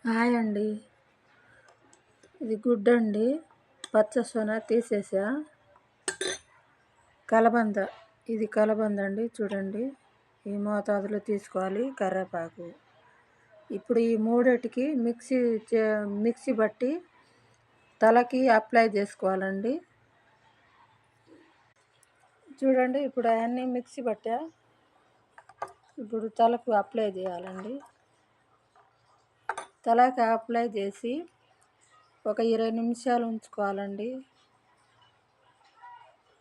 Hi అండి. ఇది గుడ్డు అండి. పచ్చ సొన తీసేసా. కలబంద, ఇది కలబంద అండి. చూడండి, ఈ మోతాదులో తీసుకోవాలి. కరివేపాకు. ఇప్పుడు ఈ మూడిటికి మిక్సీ బట్టి తలకి అప్లై చేసుకోవాలండి. చూడండి, ఇప్పుడు అవన్నీ మిక్సీ పట్టా. ఇప్పుడు తలకు అప్లై చేయాలండి. తలకి అప్లై చేసి ఒక 20 నిమిషాలు ఉంచుకోవాలండి.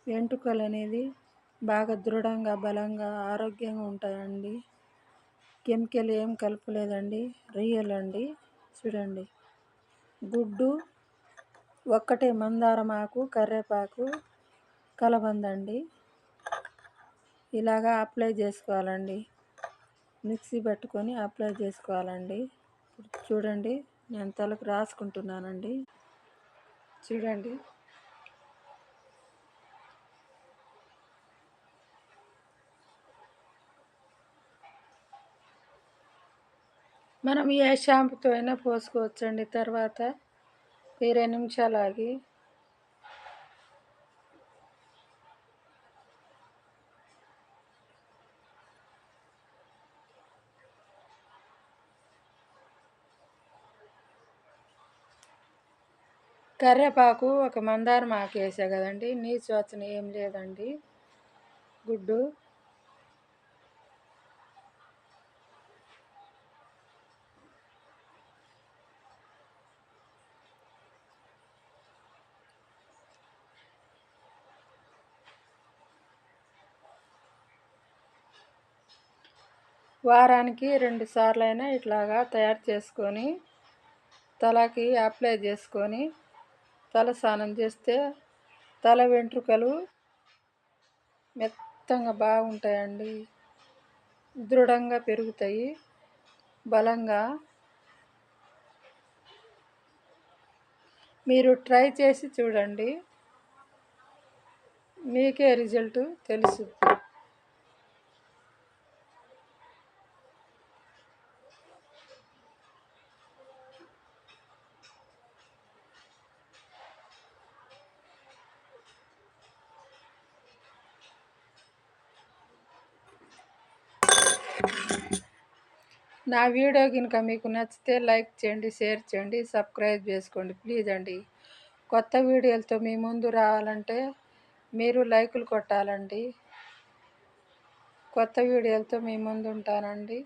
వెంట్రుకలు అనేది బాగా దృఢంగా, బలంగా, ఆరోగ్యంగా ఉంటాయండి. కెమికల్ ఏం కలపలేదండి, రియల్ అండి. చూడండి, గుడ్డు ఒక్కటే, మందారం ఆకు, కరివేపాకు, కలబంద అండి. ఇలాగా అప్లై చేసుకోవాలండి. మిక్సీ పట్టుకొని అప్లై చేసుకోవాలండి. చూడండి, నేను తలకు రాసుకుంటున్నానండి. చూడండి, మనం ఏ షాంపుతో అయినా పోసుకోవచ్చండి. తర్వాత 20 నిమిషాలు ఆగి కరివేపాకు, ఒక మందారం ఆకు వేసా కదండి. నీచు వాసన ఏం లేదండి. గుడ్డు వారానికి 2 సార్లు అయినా ఇట్లాగా తయారు చేసుకొని తలకి అప్లై చేసుకొని తల స్నానం చేస్తే తల వెంట్రుకలు మెత్తంగా బాగుంటాయండి. దృఢంగా పెరుగుతాయి, బలంగా. మీరు ట్రై చేసి చూడండి, మీకే రిజల్ట్ తెలుసు. నా వీడియో కనుక మీకు నచ్చితే లైక్ చేయండి, షేర్ చేయండి, సబ్స్క్రైబ్ చేసుకోండి ప్లీజ్ అండి. కొత్త వీడియోలతో మీ ముందు రావాలంటే మీరు లైకులు కొట్టాలండి. కొత్త వీడియోలతో మీ ముందు ఉంటానండి.